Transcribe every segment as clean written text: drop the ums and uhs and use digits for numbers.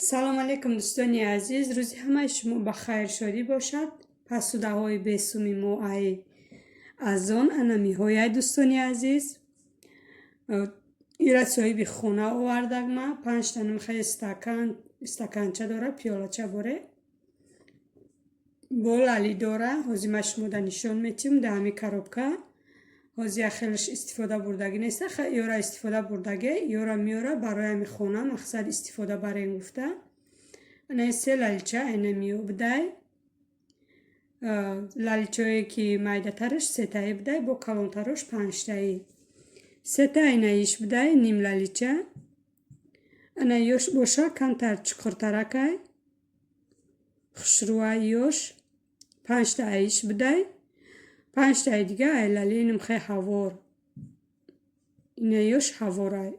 سلام علیکم دوستانی عزیز، روزی همه شما بخیر شادی باشد. پسوده های بیسومی ما ای از آن انمی های دوستانی عزیز ایره صاحب خونه آوردگ ما 5 تا نمخه استکانچه داره، پیالچه باره بول علی داره. حوزی ما شما دا نشان میتیم ده همی کروبکه حوزی خیلیش استفاده بردگی نیسته، خیلی یورا استفاده بردگی یورا میوره برای همی خونه مقصد استفاده برای گفته. نه سه لالچه اینه میو بدای لالچه‌ای که مایده ترش سه تایی بدای با کلان ترش 5 تایی سه تا اینه ایش بدای نیم لالچه اینه یوش باشه کمتر چکرترکای خشروه یوش 5 تا ایش بدای 5 تایی دیگه ای لالی نمخه حوار اینه یوش حوارای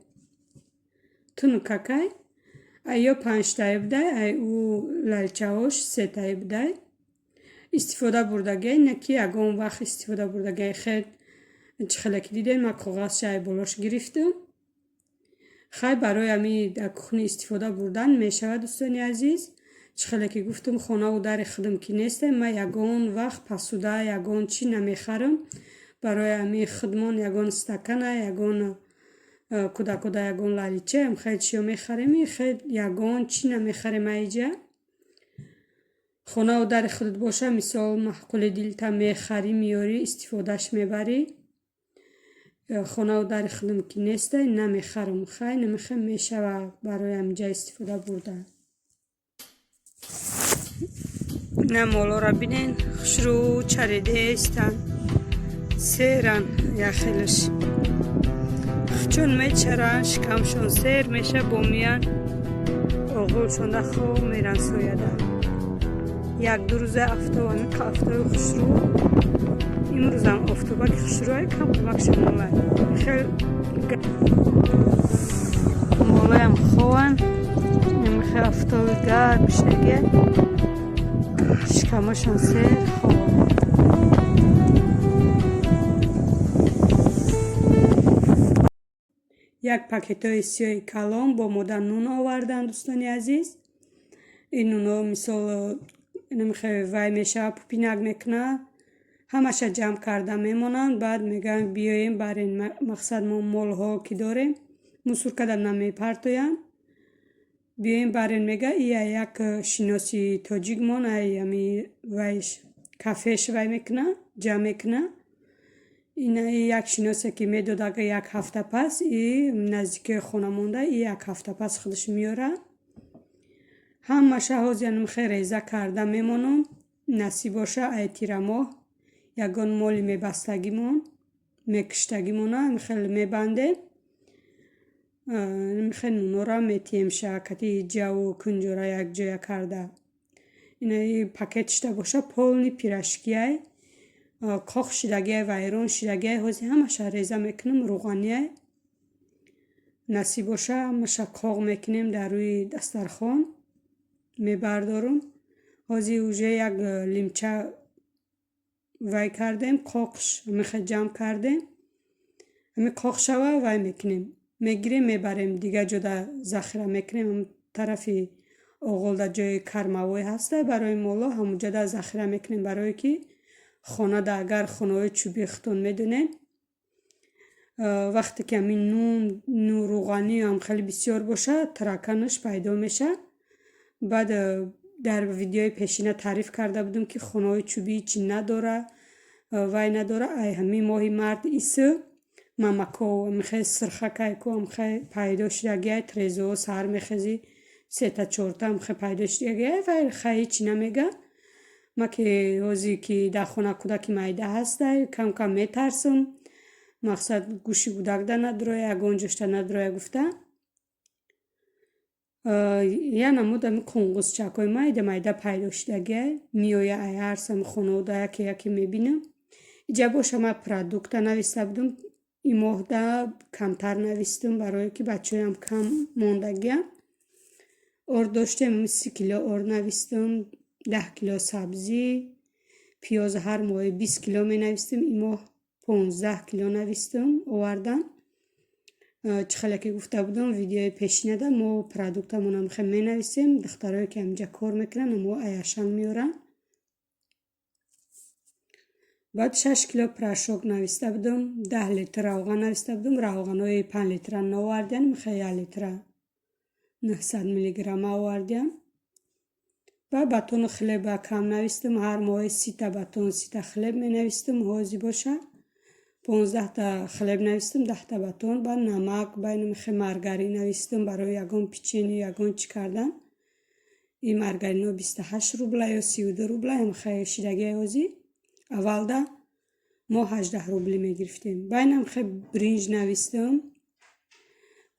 تونو ککای ایو 5 تایی بدای ای او لالچه هاش 3 تایی بدای استفاده بردگی نکی اگه وقت استفاده بردگی خیلی خلکی دیدین ما کاغذ شای بالاش گرفتم خیلی برای همی در کخنی استفاده بردن میشه دوستانی عزیز. خلکی گفتم خونه و در خدم کی نیسته ما یگان وقت پسوده یگان چی نمیخرم برای همی خدمان یگان استکانه یگان کدا یگان لالیچه هم خیلی چیو میخرم خیلی یگان چی نمیخرم ایجا خونه و در خودت باشه مثال محقول دیلتا میخری میاری استفادهش میبری خونه و در خودم که نیسته نمیخرم خیلی نمیخرم میشه و برای همجا استفاده برده نه مولا را بینین خشرو چریده استن سیرن یا خیلش چون میچرن شکمشون سیر میشه بومیان اغلشون ده خوب میرن سویده یک دو روز افتو همی که افتوی خشرو امروز هم افتو باک خشروی کم کمک شمالای خیلی مالای هم خوان نمیخواه افتوی گرم شنگه شکمشان سیر خوب یک پاکت های سیاه کلام با مدن نون آوردن دوستانی عزیز. این نونو مثال نمیخواه وای میشه پوپینگ میکنه همش جمع کرده میمونن بعد میگن بیایم برای مقصد ما مال ها که داریم مسور کردن نمیپرتوین بیایم برای میگه ای یک شناسی تاجیک من ای همی وایش کافهش وای میکنه جمع میکنه این یک شناسی که میداده که یک هفته پس این نزدیک خونه مونده این یک هفته پس خودش میاره همه شهازی نمیخواه ریزه کرده میمونم نصیب باشه ای تیر ماه یگان مالی میبستگی مون میکشتگی مونه میخواه میبنده نمیخواه نونو را میتیم شکتی جو کنجوره یک جای کرده اینه پاکتش ده باشه پولنی پیرشکیه کاخ شدگیه ویرون شدگیه حوزی همه شه ریزه میکنم روغانیه نصیب باشه همه شه کاغ میکنیم در روی دسترخوان میبردارم حوزی اوجه یک لیمچه وای کردیم کاخش میخواه جمع کردیم همی کاخ شوه وای میکنیم میگیریم میبریم دیگه جدا ذخیره میکنیم طرفی اغل در جای کرموی هسته برای مولا همون جدا ذخیره میکنیم برای که خانه ده اگر خانه های چوبی ختون میدونین وقتی که همین نون روغانی هم خیلی بسیار باشه ترکنش پیدا میشه. بعد در ویدیوی پیشینه تعریف کرده بودم که خانه های چوبی چی نداره وای نداره ای همین ماهی مرد ایسه ممکو میخواه سرخکه که میخواه پیدا شدگیه تریزو سر میخوزی 3 تا 4 تا میخواه پیدا شدگیه و خیلی چی نمیگه ما که روزی که در خونه کودک مایده هسته کم کم میترسم مقصد گوشی بودک ده نداره یگان جشته نداره گفته یا نمود همی کنگوز چکای مایده پیدا شدگیه میویه ای هرسم خونه ده یکی میبینم اینجا باشه ما پرادوکت نویسته بودم این ماه ده کمتر نویستم برای که بچه هم کم موندگیه اور داشتم 30 کیلو اور نویستم 10 کیلو سبزی پیاز هر ماه 20 کیلو می نویستم این ماه 15 کیلو نویستم آوردم чихеле ки гуфта будам видеои пешинада мо продуктамона мехоем менависем, духтарое ки ҳаминҷа кор мекунанд мо аяшан меорам. баъд 6 кило порошок нависта будам, 10 литр равған нависта будам, равғанои 5 литра навардем, мехоем 1 литра 900 милиграмма овардем. баъд батони хлеба кам навистам, ҳар моҳи 30 та батон 30 та хлеб менавистам ҳозир бошад. 15 та хлеб навистам, 10 та батон, баъд намак, баъд мехоем маргарин навистам барои ягон печени ягон чӣ кардан. ин маргарино 28 рубла ё 32 рубла мехоем шидаги ҳозир. аввалда мо 18 рубли мегирифтем. баъд мехоем бринҷ навистам.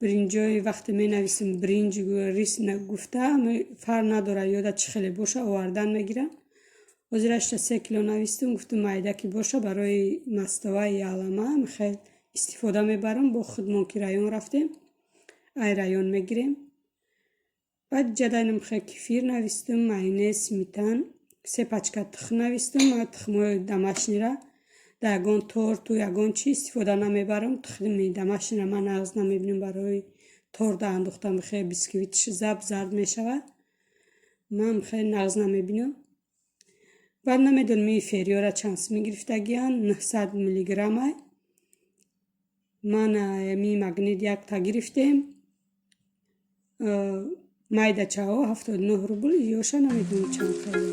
бринҷои вақте менависем бринҷ рис гуфта фарқ надорад ёда чӣ хеле боша овардан мегирам. ҳозир 3 кило навистам, гуфтам майда ки боша барои мастоваи ялама мехоем истифода мебарам. бо худмон ки район рафтем ай район мегирем. баъд ҷадайна мехоем кефир навистам, майонез, сметан, 3 пачка тухм навистам. тухмои домашнира дар ягон торту ягон чӣ истифода намебарам. тухми домашнира ман нағз намебинам, барои торт андохта мехоем бисквитш заб зард мешавад, ман мехоем нағз намебинам. баъд намедонам ин ферёра чанд сум гирифтагиян, 900 милиграмма. ман ми магнит 1 та гирифтем. майдачаҳо 79 рубл ёша намедонам чанд хеле.